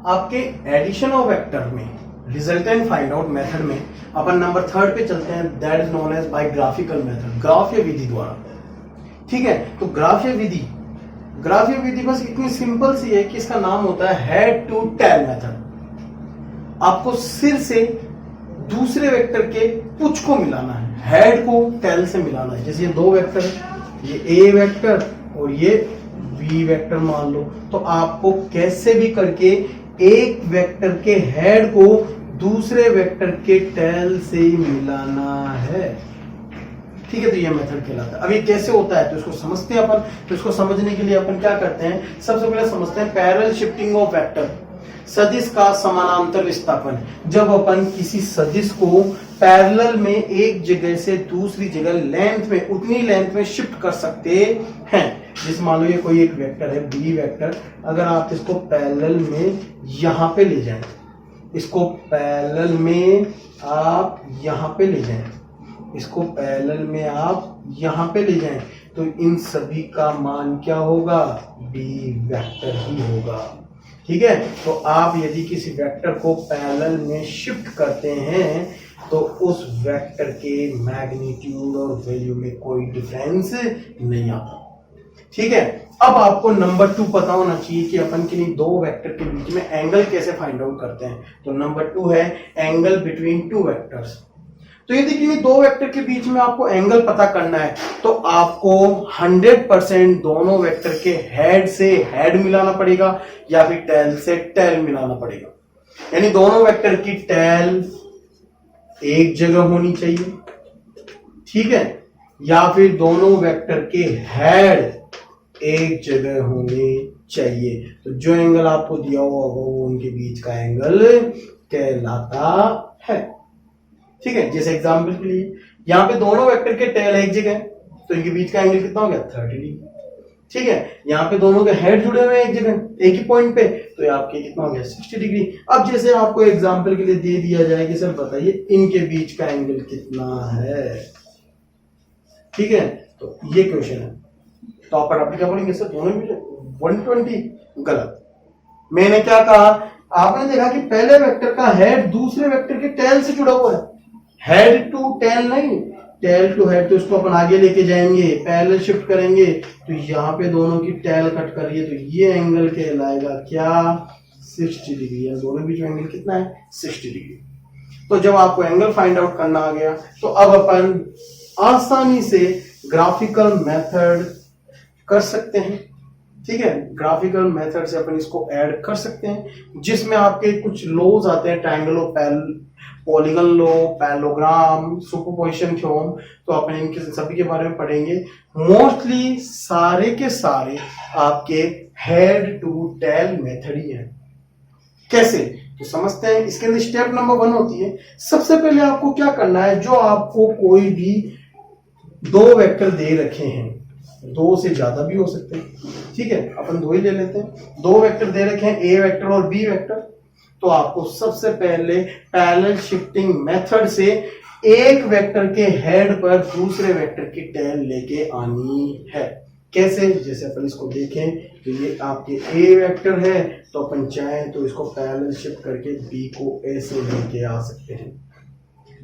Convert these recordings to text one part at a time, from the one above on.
आपके addition of vector में resultant find out method में अपन नंबर 3 पे चलते हैं, that is known as by graphical method, ग्राफ्य विधि द्वारा। ठीक है, तो ग्राफ्य विधि बस इतनी सिंपल सी है कि इसका नाम होता है हेड टू टेल मेथड। आपको सिर से दूसरे वेक्टर के पुछ को मिलाना है, हेड को टेल से मिलाना है। जैसे ये दो वेक्टर है, ये ए वेक्टर और ये बी वेक्टर मान लो, तो आपको कैसे भी करके एक वेक्टर के हेड को दूसरे वेक्टर के टेल से मिलाना है। ठीक है, तो ये मेथड कहलाता है। अब ये कैसे होता है तो इसको समझते हैं अपन। तो इसको समझने के लिए अपन क्या करते हैं, सबसे पहले समझते हैं पैरेलल शिफ्टिंग ऑफ वेक्टर, सदिश का समानांतर विस्थापन। जब अपन किसी सदिश को पैरेलल में एक जगह से दूसरी जगह लेंथ में, उतनी लेंथ में शिफ्ट कर सकते हैं। जैसे मान लो ये कोई एक वेक्टर है बी वेक्टर, अगर आप इसको पैरेलल में यहां पे ले जाएं, इसको पैरेलल में आप यहां पे ले जाएं, इसको पैरेलल में आप यहां पे ले जाएं, तो इन सभी का मान क्या होगा, बी वेक्टर ही होगा। ठीक है, तो आप यदि किसी वेक्टर को पैरेलल में शिफ्ट करते हैं तो उस वेक्टर के मैग्नीट्यूड और वैल्यू में कोई डिफरेंस नहीं आता। ठीक है, अब आपको नंबर 2 पता होना चाहिए कि अपन किन्हीं दो वेक्टर के बीच में एंगल कैसे फाइंड आउट करते हैं। तो नंबर 2 है एंगल बिटवीन टू वेक्टर्स। तो यदि किसी दो वेक्टर के बीच में आपको एंगल पता करना है तो आपको 100% दोनों वेक्टर के हेड से हेड मिलाना पड़ेगा या फिर टेल से टेल मिलाना पड़ेगा। यानी दोनों वेक्टर की टेल एक जगह होनी चाहिए, ठीक है, या फिर दोनों वेक्टर के हेड एक जगह होने चाहिए। तो जो एंगल आपको दिया हुआ होगा वो उनके बीच का एंगल कहलाता है। ठीक है, जैसे एग्जांपल के लिए यहाँ पे दोनों वेक्टर के टेल एक जगह है तो इनके बीच का एंगल कितना हो गया, 30 डिग्री। ठीक है, यहाँ पे दोनों के हेड जुड़े हुए हैं एक जगह एक ही पॉइंट पे, तो ये आपके कितना हो गया, 60 डिग्री। अब जैसे आपको एग्जांपल के लिए दे दिया जाए कि सर बताइए इनके बीच का एंगल कितना है। ठीक है, तो ये क्वेश्चन है, तो आप क्या बोलेंगे, सर दोनों में 120। गलत। मैंने क्या कहा, आपने देखा कि पहले वेक्टर का हेड दूसरे वेक्टर के टेल से जुड़ा हुआ है, हेड टू टेल नहीं, टेल टू हेड। तो इसको अपन आगे लेके जाएंगे, पैरेलल शिफ्ट करेंगे, तो यहाँ पे दोनों की टेल कट करिए तो ये एंगल कहलाएगा क्या, 60 डिग्री। है दोनों बीच में एंगल कितना है, 60 डिग्री। तो जब आपको एंगल फाइंड आउट करना आ गया तो अब अपन आसानी से ग्राफिकल मेथड कर सकते हैं। ठीक है, ग्राफिकल मेथड से अपन इसको ऐड कर सकते हैं, जिसमें आपके कुछ लॉज आते हैं, triangle of polygon law, parallelogram, superposition theorem. तो अपन इनके सभी के बारे में पढ़ेंगे। मोस्टली सारे के सारे आपके हेड टू टेल मेथड ही है। कैसे तो समझते हैं। इसके अंदर स्टेप नंबर 1 होती है, सबसे पहले आपको क्या करना है, जो आपको कोई भी दो वेक्टर दे रखे हैं, दो से ज्यादा भी हो सकते हैं, ठीक है, अपन दो ही ले लेते हैं। दो वेक्टर दे रखे हैं, ए वेक्टर और बी वेक्टर, तो आपको सबसे पहले पैरेलल शिफ्टिंग मेथड से एक वेक्टर के हेड पर दूसरे वेक्टर की टेल लेके आनी है। कैसे, जैसे अपन इसको देखें तो ये आपके ए वेक्टर है, तो अपन चाहें तो इसको पैरेलल शिफ्ट करके बी को ए से लेके आ सकते हैं,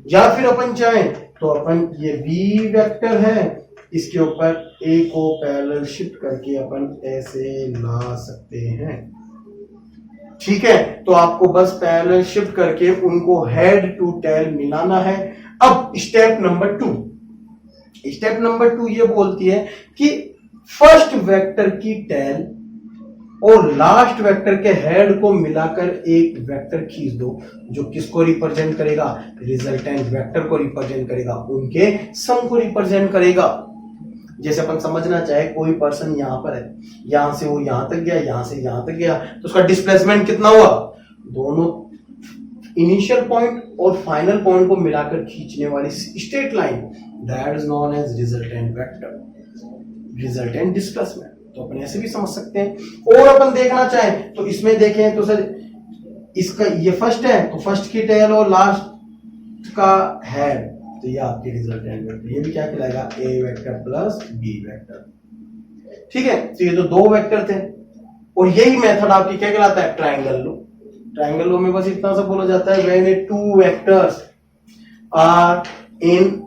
या फिर अपन चाहें तो अपन ये बी वेक्टर है, इसके ऊपर ए को पैरेलल शिफ्ट करके अपन ऐसे ला सकते हैं। ठीक है, तो आपको बस पैरेलल शिफ्ट करके उनको हेड टू टेल मिलाना है। अब स्टेप नंबर 2 ये बोलती है कि फर्स्ट वेक्टर की टेल और लास्ट वेक्टर के हेड को मिलाकर एक वेक्टर खींच दो, जो किसको रिप्रेजेंट करेगा, रिजल्टेंट वेक्टर को रिप्रेजेंट करेगा, उनके सम को रिप्रेजेंट करेगा। जैसे अपन समझना चाहे कोई पर्सन यहां पर है, यहां से वो यहां तक गया, यहां से यहां तक गया, तो उसका डिस्प्लेसमेंट कितना हुआ, दोनों इनिशियल पॉइंट और फाइनल पॉइंट को मिलाकर खींचने वाली straight line, that is known as resultant vector, resultant displacement. तो अपन ऐसे भी समझ सकते हैं। और अपन देखना चाहें तो इसमें देखें तो सर इसका ये फर्स्ट है, तो फर्स्ट की टेल और लास्ट का हेड, तो ये आपके रिजल्टेंट वेक्टर, ये भी क्या कहलाएगा, ए वेक्टर प्लस बी वेक्टर। ठीक है, तो ये तो दो वेक्टर थे और यही मेथड आपकी क्या कहलाता है, ट्रायंगल लो। ट्रायंगल लॉ में बस इतना सा बोला जाता है, when a two vectors are in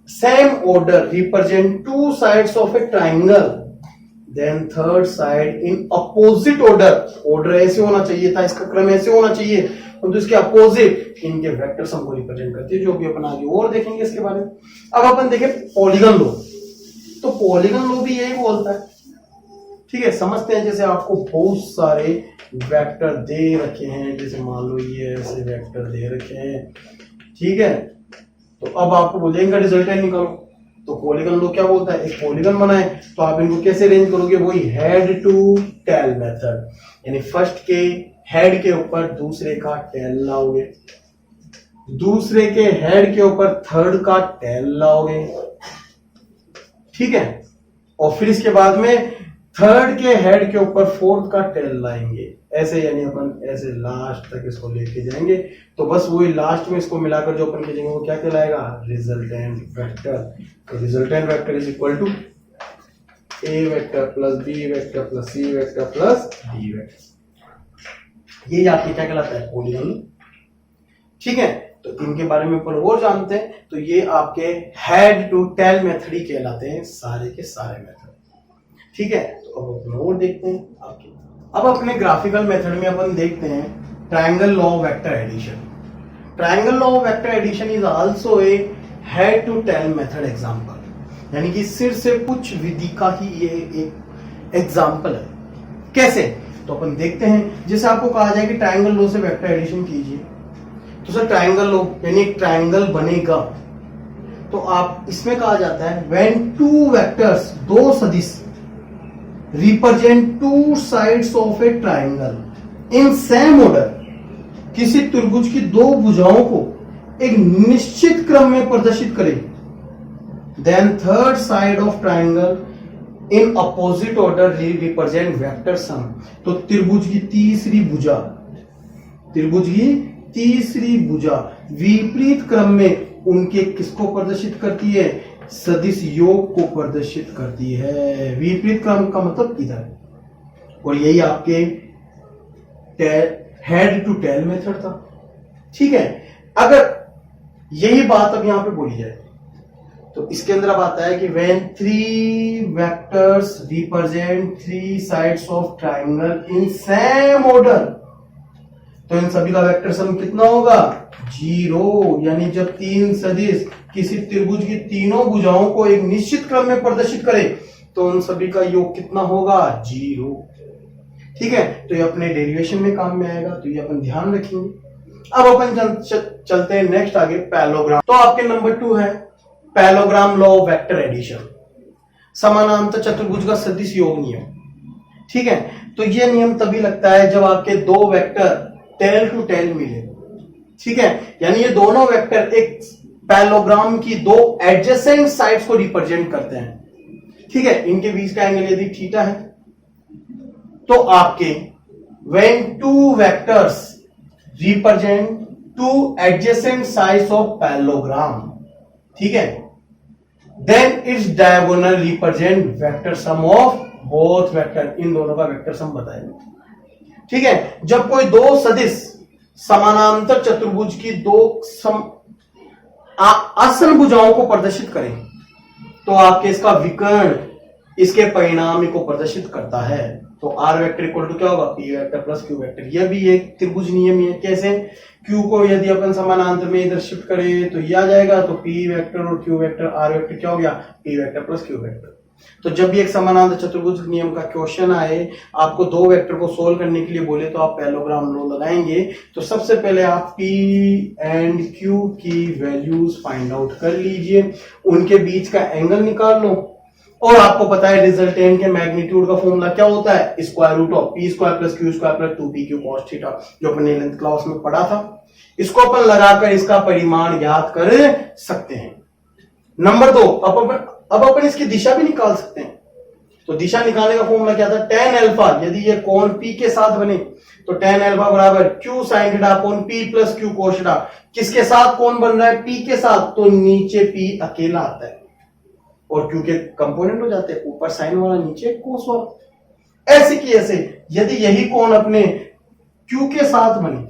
same order represent two sides of a triangle, then third side in opposite order, order ऐसे होना चाहिए था, इसका क्रम ऐसे होना चाहिए, तो इसके अपोजिट इनके वेक्टर सम को रिप्रेजेंट करती है, जो भी अपन आगे और देखेंगे इसके बारे में। अब अपन देखें पॉलीगन लॉ, तो पॉलीगन लॉ भी यही बोलता है, ठीक है। समझते हैं, जैसे आपको बहुत सारे वेक्टर दे रखे हैं, जैसे मान लो ये ऐसे वेक्टर दे रखे हैं, ठीक है, तो अब आपको बोलेंगे रिजल्टेंट निकालो, तो पॉलीगन लॉ क्या बोलता है, एक पॉलीगन बनाए तो आप इनको कैसे अरेंज करोगे, वही हेड टू टेल मेथड, यानी फर्स्ट के हेड के ऊपर दूसरे का टेल लाओगे, दूसरे के हेड के ऊपर थर्ड का टेल लाओगे, ठीक है, और फिर इसके बाद में थर्ड के हेड के ऊपर फोर्थ का टेल लाएंगे, ऐसे, यानी अपन ऐसे लास्ट तक इसको लेके जाएंगे, तो बस वही लास्ट में इसको मिलाकर जो अपन खींचेंगे वो क्या कहलाएगा, रिजल्टेंट वेक्टर। तो resultant vector is equal to A vector plus B vector plus C vector plus D vector, ये आपके क्या कहलाता है, पॉलीगन, ठीक है। तो इनके बारे में अपन और जानते हैं, तो ये आपके हेड टू टेल मेथड ही कहलाते हैं, सारे के सारे मेथड, ठीक है। तो अब अपन और देखते हैं आपके, अब अपने ग्राफिकल मेथड में अपन देखते हैं triangle law of vector addition. Triangle law of vector addition is also a head to tail method example, यानी कि सिर से कुछ विधि का ही ये एक एग्जांपल है। कैसे, तो अपन देखते हैं, जैसे आपको कहा जाए कि ट्रायंगल लॉ से वेक्टर एडिशन कीजिए, तो सर ट्रायंगल लॉ यानी एक ट्रायंगल बनेगा, तो आप इसमें कहा जाता है व्हेन टू वेक्टर्स, दो सदिश, represent two sides of a triangle in same order, किसी त्रिभुज की दो भुजाओं को एक निश्चित क्रम में प्रदर्शित करें, then third side of triangle in opposite order represent vector sum. तो त्रिभुज की तीसरी भुजा, त्रिभुज की तीसरी भुजा विपरीत क्रम में उनके किसको प्रदर्शित करती है, सदिश योग को प्रदर्शित करती है। विपरीत क्रम का मतलब इधर, और यही आपके हेड टू टेल मेथड था, ठीक है। अगर यही बात अब यहां पे बोली जाए, तो इसके अंदर अब आता है कि when three vectors represent three sides of triangle in same order, तो इन सभी का वेक्टर सम कितना होगा, 0, यानी जब तीन सदिश किसी त्रिभुज की तीनों भुजाओं को एक निश्चित क्रम में प्रदर्शित करें, तो उन सभी का योग कितना होगा, 0, ठीक है। तो ये अपने डेरिवेशन में काम में आएगा, तो ये अपन ध्यान रखेंगे। अब अपन चलते हैं नेक्स्ट आगे, पैरेललोग्राम। तो आपके नंबर 2 है parallelogram law of vector addition, समानांतर चतुर्भुज का सदिश योग नियम, ठीक है। तो ये नियम तभी लगता है जब आपके दो वेक्टर टेल टू टेल मिले, ठीक है, यानी ये दोनों वेक्टर एक पैरेललोग्राम की दो एडजेसेंट साइड्स को रिप्रेजेंट करते हैं, ठीक है। इनके बीच का एंगल यदि थीटा है, तो आपके when two vectors represent two adjacent sides of parallelogram, ठीक है, then its diagonal represent vector sum of both vector, इन दोनों का वेक्टर सम बताएंगे, ठीक है। जब कोई दो सदिश समानांतर चतुर्भुज की दो आसन भुजाओं को प्रदर्शित करें, तो आपके इसका विकर्ण इसके परिणामी को प्रदर्शित करता है, तो आर वेक्टर इक्वल टू क्या होगा, P vector plus Q vector. यह भी एक त्रिभुज नियम है। कैसे, क्यू को यदि अपन समानांतर में इधर शिफ्ट करें तो यह आ जाएगा, तो पी वेक्टर और क्यू वेक्टर, आर वेक्टर क्या हो गया, P vector plus Q vector. तो जब भी एक समानांतर चतुर्भुज नियम का क्वेश्चन आए, आपको दो वेक्टर को सोल्व करने के लिए बोले, तो आप पैरेललोग्राम लॉ लगाएंगे। तो सबसे पहले आप P एंड Q की वैल्यूज फाइंड आउट कर लीजिए, उनके बीच का एंगल निकाल लो, और आपको पता है रिजल्टेंट के मैग्नीट्यूड का फॉर्मूला क्या होता है, square root of P square plus Q square plus 2pq cos theta, जो अपने 11th क्लास में पढ़ा था। इसको अपन लगाकर इसका परिमाण ज्ञात कर सकते हैं। नंबर 2, अब अपन इसकी दिशा भी निकाल सकते हैं। तो दिशा निकालने का फॉर्मूला क्या था, tan अल्फा, यदि ये कोण P के साथ बने तो tan अल्फा बराबर Q sin theta upon P plus Q cos theta. किसके साथ कोण बन रहा है, P के साथ, तो नीचे P अकेला आता है और Q के कंपोनेंट हो जाते हैं, ऊपर साइन वाला नीचे कोस वाला। ऐसे की ऐसे यदि यही कोण अपने क्यू के साथ बने,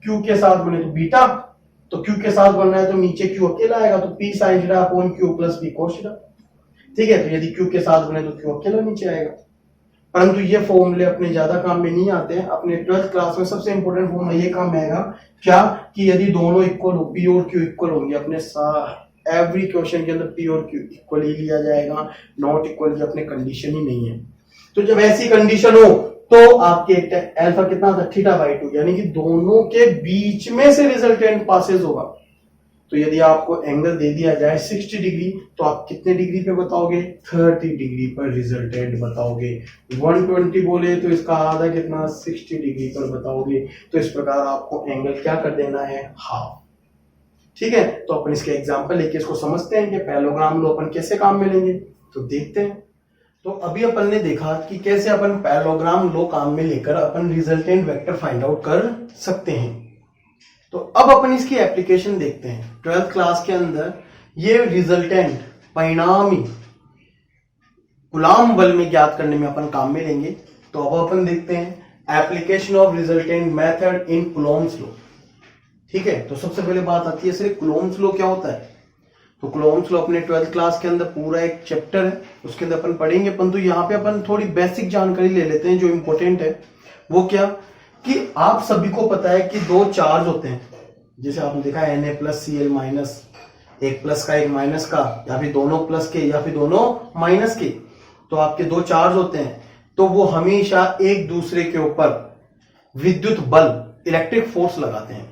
क्यू के साथ बने तो बीटा, तो क्यू के साथ बन रहा है तो नीचे क्यू अकेला आएगा, तो P sine theta upon Q plus P cos theta. ठीक है, तो यदि क्यू के साथ बने तो क्यू अकेला नीचे आएगा। परंतु ये फॉर्मूले अपने ज्यादा काम में नहीं आते हैं। अपने 12th क्लास में सबसे इंपॉर्टेंट फॉर्मूला ये काम आएगा क्या, कि यदि दोनों इक्वल हो, पी और क्यू इक्वल होंगे, अपने एवरी क्वेश्चन के अंदर पी और क्यू इक्वल ही लिया जाएगा, नॉट इक्वल की अपने कंडीशन ही नहीं है। तो जब ऐसी कंडीशन हो तो आपके अल्फा कितना था, थीटा बाई 2, यानी कि दोनों के बीच में से रिजल्टेंट पासेज होगा। तो यदि आपको एंगल दे दिया जाए 60 डिग्री, तो आप कितने डिग्री पे बताओगे, 30 डिग्री पर रिजल्टेंट बताओगे। 120 बोले तो इसका आधा कितना, 60 डिग्री पर बताओगे। तो इस प्रकार आपको एंगल क्या कर देना है, हाफ। ठीक है, तो अपन इसके एग्जांपल लेके इसको समझते हैं कि पैरेललोग्राम लो अपन कैसे काम में लेंगे, तो देखते हैं। तो अभी अपन ने देखा कि कैसे अपन पैरेललोग्राम लो काम में लेकर अपन रिजल्टेंट वेक्टर फाइंड आउट कर सकते हैं। तो अब अपन इसकी एप्लीकेशन देखते हैं। 12th क्लास के अंदर ये रिजल्टेंट परिणामी कूलॉम बल में ज्ञात करने में अपन काम में लेंगे। तो अब अपन देखते हैं application of resultant method in Coulomb's law. ठीक है, तो सबसे पहले बात आती है सर कूलॉम्स लॉ क्या होता है। तो कूलॉम्स लॉ अपने 12th क्लास के अंदर पूरा एक चैप्टर है, उसके अंदर अपन पढ़ेंगे, परंतु यहाँ पे अपन थोड़ी बेसिक जानकारी ले लेते हैं जो इंपॉर्टेंट है। वो क्या कि आप सभी को पता है कि दो चार्ज होते हैं, जैसे आपने देखा है Na प्लस Cl माइनस, एक प्लस का एक माइनस का, या फिर दोनों प्लस के या फिर दोनों माइनस के। तो आपके दो चार्ज होते हैं, तो वो हमेशा एक दूसरे के ऊपर विद्युत बल, इलेक्ट्रिक फोर्स लगाते हैं।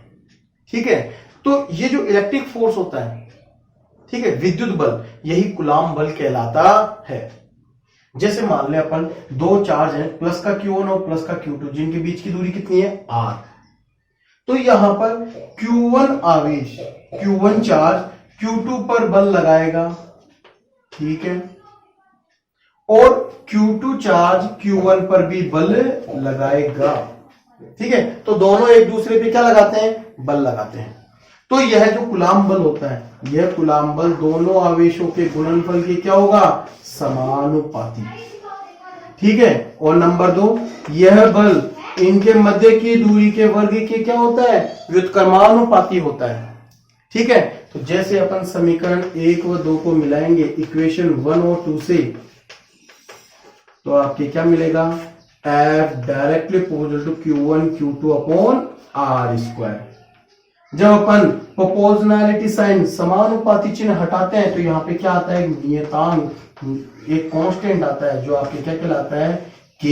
ठीक है, तो ये जो इलेक्ट्रिक फोर्स होता है, ठीक है, विद्युत बल, यही कूलॉम बल कहलाता है। जैसे मान ले अपन दो चार्ज हैं, प्लस का Q1 और प्लस का Q2, जिनके बीच की दूरी कितनी है, R। तो यहां पर Q1 आवेश, Q1 चार्ज Q2 पर बल लगाएगा, ठीक है, और Q2 चार्ज Q1 पर भी बल लगाएगा। ठीक है, तो दोनों एक दूसरे पे क्या लगाते हैं, बल लगाते हैं। तो यह जो कूलॉम बल होता है, यह कूलॉम बल दोनों आवेशों के गुणनफल के क्या होगा, समानुपाती। ठीक है, और नंबर 2, यह बल इनके मध्य की दूरी के वर्ग के क्या होता है, व्युत्क्रमानुपाती होता है। ठीक है, तो जैसे अपन समीकरण 1 व 2 को मिलाएंगे इक्वेशन 1 और 2 से, तो आपके क्या मिलेगा, F directly proportional to Q1 Q2 upon R square. जब अपन प्रोपोर्शनैलिटी साइन, समानुपाती चिन्ह हटाते हैं, तो यहाँ पे क्या आता है, नियतांक, एक कांस्टेंट आता है जो आपके क्या कहलाता है, K।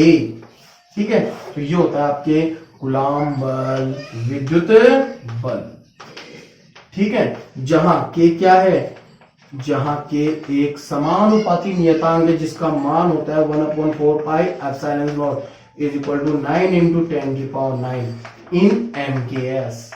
ठीक है, तो ये होता है आपके कूलॉम बल, विद्युत बल। ठीक है, जहां K क्या है, जहां K एक समानुपाती नियतांक है जिसका मान होता है 1/4 pi epsilon naught is equal to 9 × 10⁹ in MKS।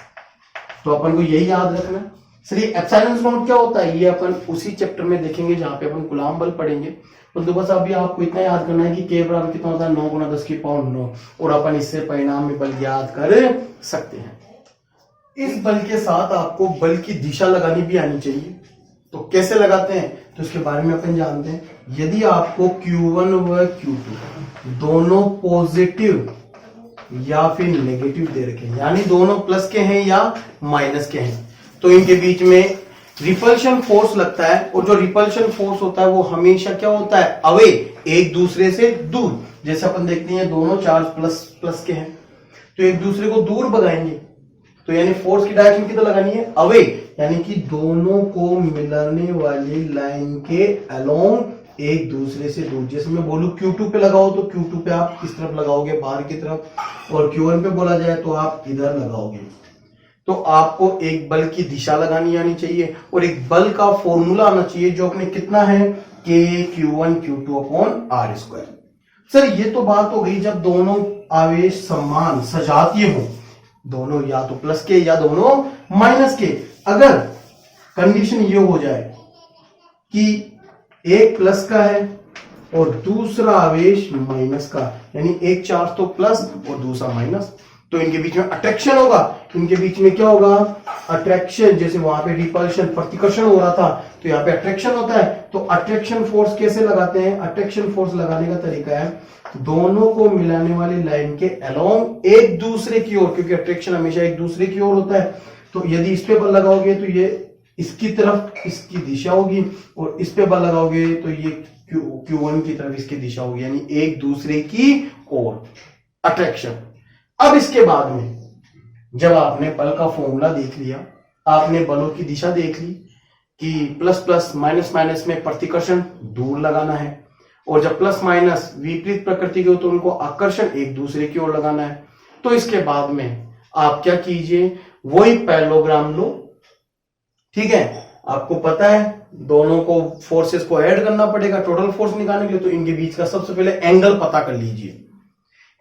तो अपन को यही याद रखना है। सर ये एप्सिलॉन नॉट क्या होता है, ये अपन उसी चैप्टर में देखेंगे जहां पे अपन कूलॉम बल पढ़ेंगे। तो बस अभी आपको इतना याद करना है कि K बराबर कितना होता है, 9 × 10⁹ और अपन इससे परिणाम में बल याद कर सकते हैं। इस बल के साथ आपको बल की दिशा लगानी भी आनी चाहिए। तो कैसे लगाते हैं, तो इसके बारे में अपन जानते हैं। यदि आपको Q1 व Q2 दोनों पॉजिटिव या फिर नेगेटिव दे रखे हैं, यानी दोनों प्लस के हैं या माइनस के हैं, तो इनके बीच में रिपल्शन फोर्स लगता है। और जो रिपल्शन फोर्स होता है वो हमेशा क्या होता है, अवे, एक दूसरे से दूर। जैसे अपन देखते हैं दोनों चार्ज प्लस प्लस के हैं, तो एक दूसरे को दूर भगाएंगे, तो यानी फोर्स की डायरेक्शन किधर लगानी है, अवे, यानी कि दोनों को मिलाने वाली लाइन के अलोंग, एक दूसरे से दूर। जैसे मैं बोलूं Q2 पे लगाओ, तो Q2 पे आप किस तरफ लगाओगे, बाहर की तरफ, और Q1 पे बोला जाए तो आप इधर लगाओगे। तो आपको एक बल की दिशा लगानी आनी चाहिए और एक बल का फॉर्मूला आना चाहिए जो अपने कितना है, K Q1 Q2 upon R square. Sir ये तो बात हो गई जब दोनों आवेश समान सजातीय हो, दोनों या तो प्लस के या दोनों माइनस के। अगर कंडीशन ये हो जाए कि एक प्लस का है और दूसरा आवेश माइनस का, यानी एक चार्ज तो प्लस और दूसरा माइनस, तो इनके बीच में अट्रैक्शन होगा। इनके बीच में क्या होगा, अट्रैक्शन। जैसे वहां पे रिपल्शन, प्रतिकर्षण हो रहा था, तो यहाँ पे अट्रैक्शन होता है। तो अट्रैक्शन फोर्स कैसे लगाते हैं, अट्रैक्शन फोर्स लगाने का तरीका है, दोनों को मिलाने वाली लाइन के अलोंग एक दूसरे की ओर, क्योंकि अट्रैक्शन हमेशा एक दूसरे की ओर होता है, तो यदि इस पे बल लगाओगे तो ये इसकी तरफ इसकी दिशा होगी, और इस पे बल लगाओगे तो ये Q1 की तरफ इसकी दिशा होगी, यानी एक दूसरे की ओर अट्रैक्शन। अब इसके बाद में जब आपने बल का फॉर्मूला देख लिया, आपने बलों की दिशा देख ली कि प्लस प्लस माइनस माइनस में प्रतिकर्षण दूर लगाना है, और जब प्लस माइनस विपरीत प्रकृति के हो तो उनको आकर्षण एक दूसरे की ओर लगाना है। तो इसके बाद में आप क्या कीजिए, वही पैरेललोग्राम लो। ठीक है, आपको पता है दोनों को फोर्सेस को ऐड करना पड़ेगा टोटल फोर्स निकालने के लिए, तो इनके बीच का सबसे पहले एंगल पता कर लीजिए।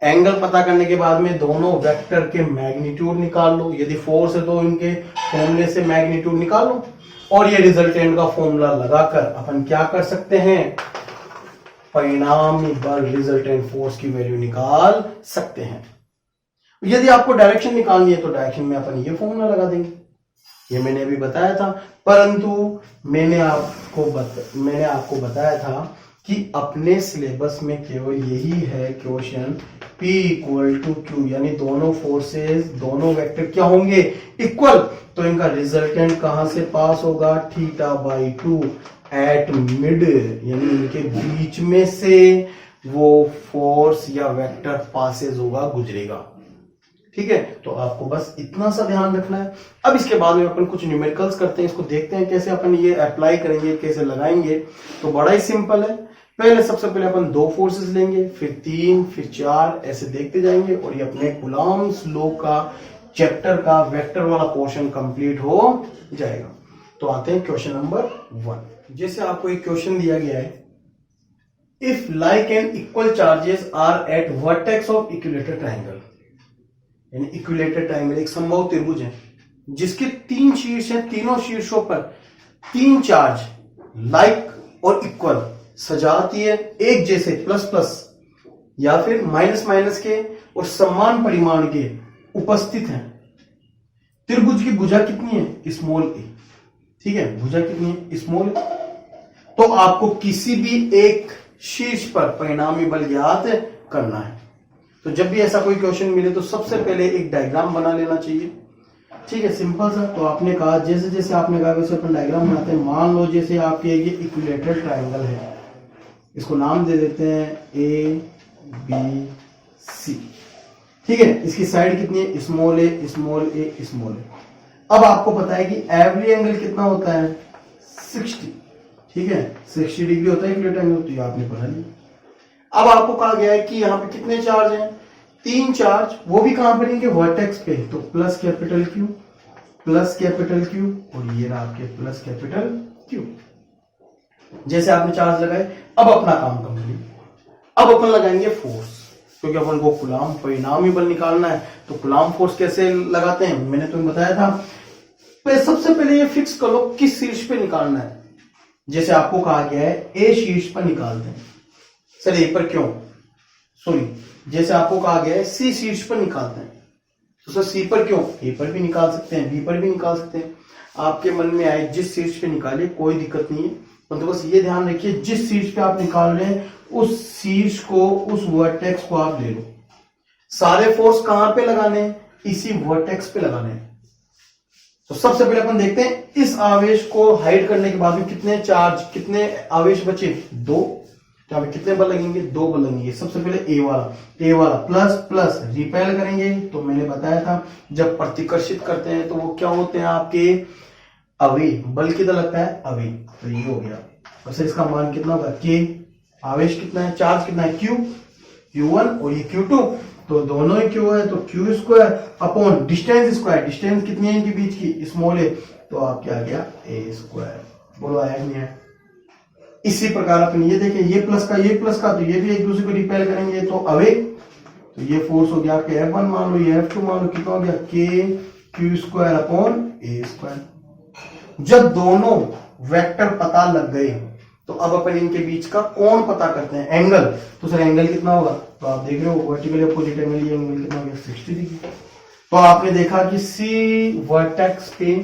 एंगल पता करने के बाद में दोनों वेक्टर के मैग्नीट्यूड निकाल लो, यदि फोर्स है तो इनके फॉर्मूले से मैग्नीट्यूड निकाल लो, और ये रिजल्टेंट का फॉर्मूला लगाकर अपन क्या कर सकते हैं, परिणामी बल रिजल्टेंट फोर्स की वैल्यू निकाल सकते हैं। यदि आपको डायरेक्शन निकालनी है तो डायरेक्शन में अपन ये फॉर्मूला लगा देंगे, ये मैंने अभी बताया था। परंतु मैंने आपको बताया था कि अपने सिलेबस में केवल यही है question, P equal to Q, यानी दोनों फोर्सेस दोनों वेक्टर क्या होंगे, इक्वल, तो इनका रिजल्टेंट कहां से पास होगा, θ/2 एट मिड, यानी इनके बीच में से वो फोर्स या वेक्टर पासेज होगा, गुजरेगा। ठीक है, तो आपको बस इतना सा ध्यान रखना है। अब इसके बाद में अपन कुछ न्यूमेरिकल्स करते हैं, इसको देखते हैं कैसे अपन ये अप्लाई करेंगे, कैसे लगाएंगे। तो बड़ा ही सिंपल है, सबसे पहले अपन 2 फोर्सेस लेंगे, फिर 3, फिर 4, ऐसे देखते जाएंगे, और ये अपने कूलॉम्स लॉ का चैप्टर का वेक्टर वाला पोर्शन कंप्लीट हो जाएगा। तो आते हैं क्वेश्चन नंबर 1। जैसे आपको एक क्वेश्चन दिया गया है, if like and equal charges are at vertex of equilateral triangle, यानी इक्विलेटरल ट्राइंगल एक समबाहु त्रिभुज है जिसके 3 शीर्ष हैं, तीनों शीर्षों पर 3 चार्ज लाइक और इक्वल सजाती है, एक जैसे प्लस प्लस या फिर माइनस माइनस के और समान परिमाण के उपस्थित हैं। त्रिभुज की भुजा कितनी है, स्मॉल ए। ठीक है, भुजा कितनी है, स्मॉल ए। तो आपको किसी भी एक शीर्ष पर परिणामी बल ज्ञात करना है। तो जब भी ऐसा कोई क्वेश्चन मिले तो सबसे पहले एक डायग्राम बना लेना चाहिए। ठीक है, सिंपल सा। तो आपने कहा जैसे जैसे आपने कहा वैसे अपन डायग्राम बनाते हैं। मान लो जैसे आपके ये इक्विलेटरल ट्राइंगल है, इसको नाम दे देते हैं ए बी सी। ठीक है, इसकी साइड कितनी है, स्मॉल ए स्मॉल ए स्मॉल ए। अब आपको पता है कि एवरी एंगल कितना होता है, 60। ठीक है, 60 डिग्री होता है इक्विलेटरल एंगल, तो ये आपने पढ़ा लिया। अब आपको कहा गया है कि यहाँ पे कितने चार्ज हैं, 3 चार्ज, वो भी कहां पर इनके वर्टेक्स पे। तो प्लस कैपिटल Q और ये रहा आपके प्लस कैपिटल Q। जैसे आपने चार्ज लगाए, अब अपना काम कंप्लीट। अब अपन लगाएंगे फोर्स, क्योंकि अपन को कूलॉम परिणामी बल निकालना है। तो कूलॉम फोर्स कैसे लगाते हैं, मैंने तुम्हें बताया था। सबसे पहले ये फिक्स कर लो किस शीर्ष पे निकालना है। जैसे आपको कहा गया है ए शीर्ष पर निकालते हैं। सर ए पर क्यों, सॉरी, जैसे आपको कहा गया है सी शीर्ष पर निकालते हैं, तो सर सी पर क्यों, ए पर भी निकाल सकते हैं, बी पर भी निकाल सकते हैं। आपके मन में आए जिस शीर्ष पे निकालिए, कोई दिक्कत नहीं है। तो बस ये ध्यान रखिए जिस शीर्ष पे आप निकाल रहे हैं उस शीर्ष को, उस वर्टेक्स को आप ले लो। सारे फोर्स कहां पे लगाने हैं, इसी वर्टेक्स पे लगाने हैं। तो सबसे पहले अपन देखते हैं इस आवेश को हाइड करने के बाद में कितने चार्ज, कितने आवेश बचे, 2। तो हमें कितने बल लगेंगे, 2 बल लगेंगे। सबसे पहले ए वाला प्लस प्लस रिपेल करेंगे। तो मैंने बताया था जब प्रतिकर्षित करते हैं तो वो क्या होते हैं आपके अवे, बल कितना लगता है, अवे। तो ये हो गया। वैसे इसका मान कितना होगा, के। आवेश कितना है, चार्ज कितना है, Q1 और ये Q2। तो दोनों ही Q है, तो Q² upon distance square. Distance कितनी है इनके बीच की, स्मॉल ए। तो आप क्या आ गया, A²। बोलो आया नहीं है। इसी प्रकार अपन ये देखें, ये प्लस का, तो ये भी एक दूसरे को रिपेल करेंगे, तो अवे। तो ये फोर्स हो गया आपके F1 मान लो, ये F2 मान लो, कितना हो गया, KQ² अपॉन A²। जब दोनों वेक्टर पता लग गए तो अब अपन इनके बीच का कोण पता करते हैं, एंगल। तो सर एंगल कितना होगा, तो आप देख रहे हो वर्टिकली अपोजिट एंगल, ये एंगल कितना हो गया, 60 डिग्री। तो आपने देखा कि सी वर्टेक्स पे,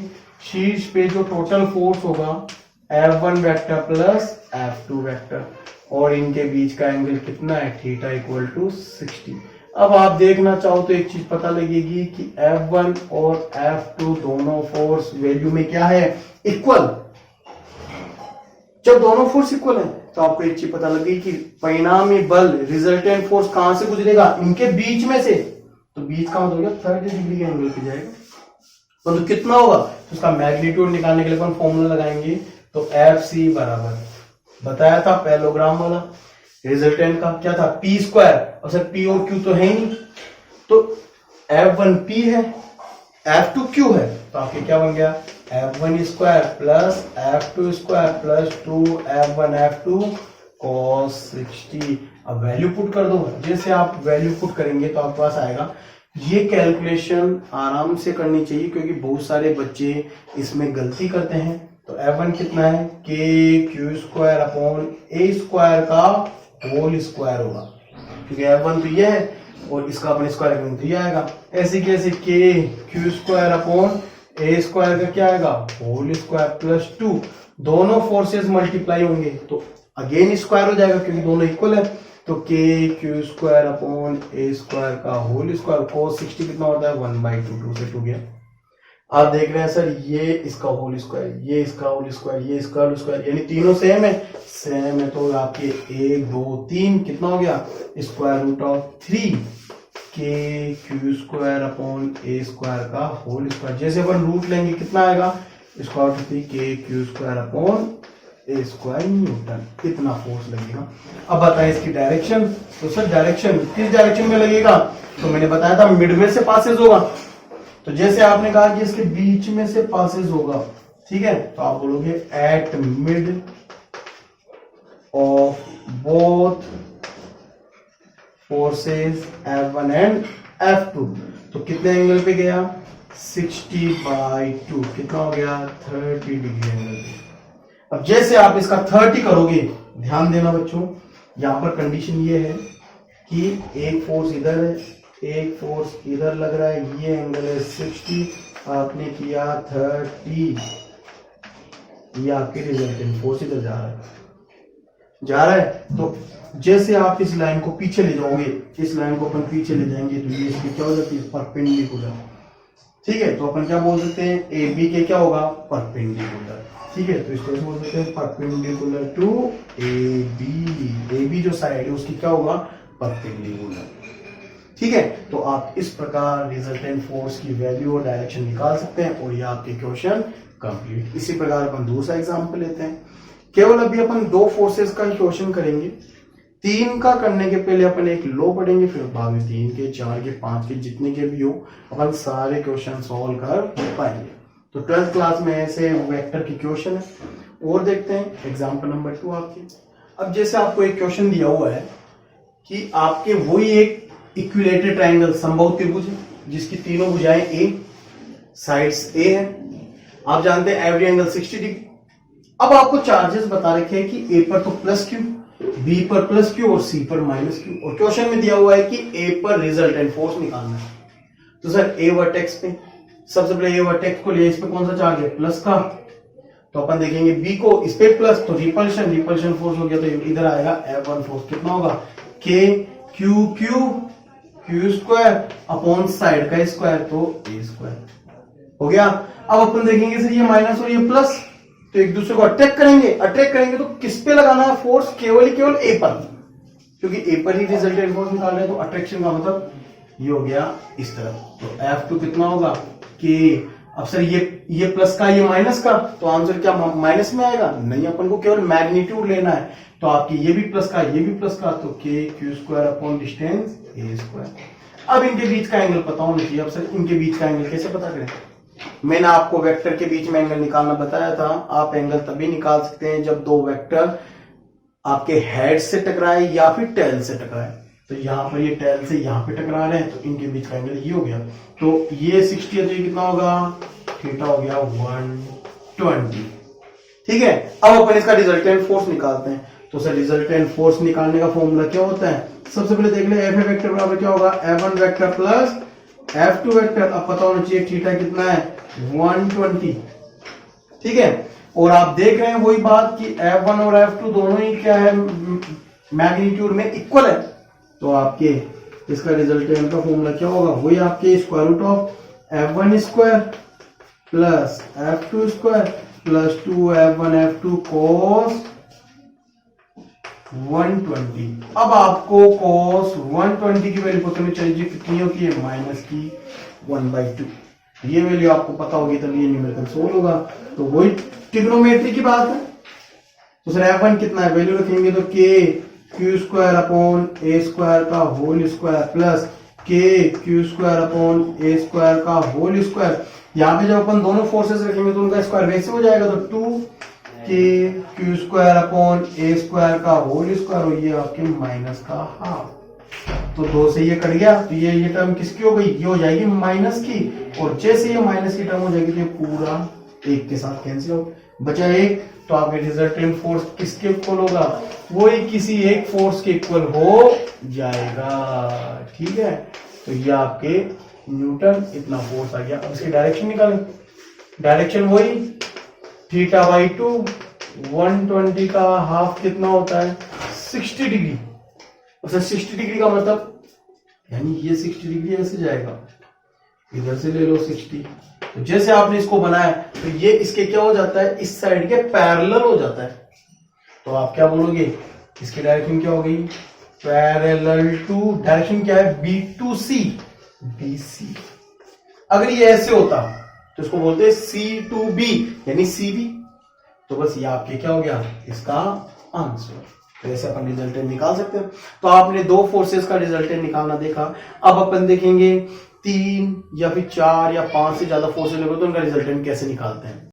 शीर्ष पे जो टोटल फोर्स होगा F1 vector plus F2 vector, और इनके बीच का एंगल कितना है, थीटा इक्वल टू 60। अब आप देखना चाहो तो एक चीज पता लगेगी कि F1 और F2 दोनों फोर्स वैल्यू में क्या है, इक्वल। जब दोनों फोर्स इक्वल है तो आपको एक चीज पता लगेगी कि परिणामी बल रिजल्टेंट फोर्स कहां से गुजरेगा, इनके बीच में से। तो बीच का मतलब हो गया 30 डिग्री के एंगल पे जाएगा। तो कितना होगा, तो उसका मैग्नीट्यूड निकालने के लिए अपन फॉर्मूला लगाएंगे। तो FC बराबर बताया था पैरेललोग्राम वाला, रिजल्टेंट का क्या था, P स्क्वायर, और सर P और Q तो है ही नहीं, तो F1 P है, F2 Q है, तो आपके क्या बन गया, F1 square plus F2 square plus 2F1 F2 cos 60। अब वैल्यू पुट कर दो। जैसे आप वैल्यू पुट करेंगे तो आपके पास आएगा। ये कैलकुलेशन आराम से करनी चाहिए क्योंकि बहुत सारे बच्चे इसमें गलती करते हैं। तो F1 कितना है, के Q square upon A square का होल स्क्वायर होगा, क्योंकि F1 तो ये है और इसका अपन स्क्वायर करेंगे तो ये आएगा। ऐसे कैसे, के Q square upon A square का क्या आएगा, होल स्क्वायर प्लस 2, दोनों फोर्सेस मल्टीप्लाई होंगे तो अगेन स्क्वायर हो जाएगा क्योंकि दोनों इक्वल है। तो के Q square upon A square का होल स्क्वायर, cos 60 कितना होता है, 1/2, 2 से 2 गया। आप देख रहे हैं सर, ये इसका होल स्क्वायर, ये इसका होल स्क्वायर, ये इसका होल स्क्वायर, यानी तीनों सेम है। सेम है तो आपके 1 2 3 कितना हो गया, स्क्वायर रूट ऑफ 3 के Q square upon A square का होल स्क्वायर। जैसे अपन रूट लेंगे कितना आएगा, स्क्वायर रूट 3 के Q square upon A square Newton, इतना फोर्स लगेगा। अब बताएं इसकी डायरेक्शन। तो सर डायरेक्शन किस डायरेक्शन में लगेगा, तो मैंने बताया था मिड में से पासेज होगा। तो जैसे आपने कहा कि इसके बीच में से पासेज होगा, ठीक है, तो आप बोलोगे at mid of both forces F1 and F2। तो कितने एंगल पे गया, 60/2, कितना हो गया, 30 डिग्री एंगल पे। अब जैसे आप इसका 30 करोगे, ध्यान देना बच्चों, यहां पर कंडीशन ये है कि एक फोर्स इधर है, एक फोर्स इधर लग रहा है, ये एंगल है 60, आपने किया 30, ये आपके रिजल्टेंट फोर्स इधर जा रहा है। तो जैसे आप इस लाइन को पीछे ले जाओगे, इस लाइन को अपन पीछे ले जाएंगे तो ये इसकी क्या हो जाती है, परपेंडिकुलर। ठीक है, तो अपन क्या बोल सकते हैं, ए बी के क्या होगा, परपेंडिकुलर। ठीक है, तो इसको बोल सकते हैं परपेंडिकुलर टू ए बी जो साइड है उसकी क्या होगा, परपेंडिकुलर। ठीक है, तो आप इस प्रकार रिजल्टेंट फोर्स की वैल्यू और डायरेक्शन निकाल सकते हैं और ये आपके क्वेश्चन कंप्लीट। इसी प्रकार अपन दूसरा एग्जांपल लेते हैं। केवल अभी अपन 2 फोर्सेस का क्वेश्चन करेंगे, 3 का करने के पहले अपन एक लो पढ़ेंगे, फिर बाद में 3 के 4 के 5 के जितने के भी हो अपन सारे क्वेश्चन सॉल्व कर पाएंगे। तो 12th क्लास में ऐसे वेक्टर की क्वेश्चन है। और देखते हैं एग्जांपल नंबर 2 आपके। अब जैसे आपको एक क्वेश्चन दिया हुआ है कि आपके वही एक इक्विलेटरल ट्रायंगल समबाहु त्रिभुज है जिसकी तीनों भुजाएं ए, साइड्स ए है। आप जानते हैं एवरी एंगल 60 डिग्री। अब आपको चार्जेस बता रखे हैं कि ए पर तो प्लस क्यू, बी पर प्लस क्यू और सी पर माइनस क्यू, और क्वेश्चन में दिया हुआ है कि ए पर रिजल्टेंट फोर्स निकालना है। तो सर ए वर्टेक्स पे सबसे पहले ए वर्टेक्स को लिया, इस पे कौन सा चार्ज है, प्लस का, तो अपन देखेंगे बी को, इस पे प्लस, तो रिपल्शन फोर्स हो गया, तो इधर आएगा F1 फोर्स कितना होगा, के क्यू स्क्वायर अपॉन साइड का स्क्वायर, तो ए स्क्वायर हो गया। अब अपन देखेंगे सर ये माइनस और ये प्लस, तो एक दूसरे को अट्रैक्ट करेंगे तो किस पे लगाना है फोर्स, केवल ए पर, क्योंकि ए पर ही रिजल्टेंट फोर्स निकाल रहे हैं। तो अट्रैक्शन का मतलब ये हो गया इस तरफ। तो F2 कितना होगा कि, अब सर ये प्लस का ये माइनस का, तो आंसर क्या माइनस में आएगा, नहीं, अपन को केवल मैग्नीट्यूड लेना है। तो आपकी ये भी प्लस का, ये भी प्लस का, तो के क्यू स्क्वायर अपॉन डिस्टेंस ए स्क्वायर। अब इनके बीच का एंगल पता होना चाहिए। अब सर इनके बीच का एंगल कैसे पता करें, मैंने आपको वेक्टर के बीच में एंगल निकालना बताया था। आप एंगल तभी निकाल सकते हैं जब 2 वेक्टर आपके हेड से टकराए या फिर टेल से टकराए। तो यहां पर ये टेल से यहां पे टकरा रहे हैं, तो इनके बीच का एंगल ये हो गया। तो ये 60 है तो ये कितना होगा, थीटा हो गया 120। ठीक है, अब अपन इसका रिजल्टेंट फोर्स निकालते हैं। तो सर रिजल्टेंट फोर्स निकालने का फॉर्मूला क्या होता है, सबसे पहले देख ले, एफ वेक्टर बराबर क्या होगा, F1 vector plus F2 vector. अब पता होना चाहिए थीटा कितना है, 120। ठीक है, और आप देख रहे हैं वही बात कि F1 और F2 दोनों ही क्या है, मैग्नीट्यूड में इक्वल है। तो आपके इसका रिजल्टेंट का फॉर्मूला क्या होगा, वही आपके square root of F1 square plus F2 square plus 2F1 F2 cos 120। अब आपको cos 120 की वैल्यू पता नहीं चाहिए कितनी होती है, माइनस की 1/2। ये वैल्यू आपको पता होगी तब ये न्यूमेरिकल सोल्व होगा। तो वही ट्रिग्नोमेट्री की बात है। तो सर F1 कितना है, वैल्यू रखेंगे तो k Q square upon A square का whole square plus k Q square upon A square का होल स्क्वायर। यहाँ पे जब अपन दोनों फोर्सेस रखेंगे तो उनका स्क्वायर वैसे हो जाएगा, तो 2k Q square upon A square का होल स्क्वायर, और ये आपके माइनस का हाफ। तो 2 से ये कट गया, तो ये टर्म किसकी हो गई, ये हो जाएगी माइनस की, और जैसे ये माइनस की टर्म हो जाएगी तो ये पूरा 1 के साथ कैंसिल हो बचा 1। तो आपके रिजल्टेंट फोर्स किसके इक्वल होगा, वही किसी एक फोर्स के इक्वल हो जाएगा। ठीक है, तो ये आपके न्यूटन इतना फोर्स आ गया। अब इसकी डायरेक्शन निकालें, डायरेक्शन वही θ/2, 120 का हाफ कितना होता है 60 डिग्री। अच्छा 60 डिग्री का मतलब यानी ये 60 डिग्री ऐसे जाएगा, इधर से ले लो 60। तो जैसे आपने इसको बनाया तो ये इसके क्या हो जाता है, इस साइड के पैरेलल हो जाता है। तो आप क्या बोलोगे, इसकी डायरेक्शन क्या हो गई, पैरेलल टू, डायरेक्शन क्या है B2C, BC। अगर ये ऐसे होता तो इसको बोलते हैं C2B यानी CB। तो बस ये आपके क्या हो गया, इसका आंसर। तो ऐसे अपन रिजल्टेंट निकाल सकते हैं। तो आपने 2 फोर्सेस का रिजल्टेंट निकालना देखा। अब अपन देखेंगे 3 या फिर 4 या 5 से ज्यादा फोर्सेस लगे तो उनका रिजल्टेंट कैसे निकालते हैं।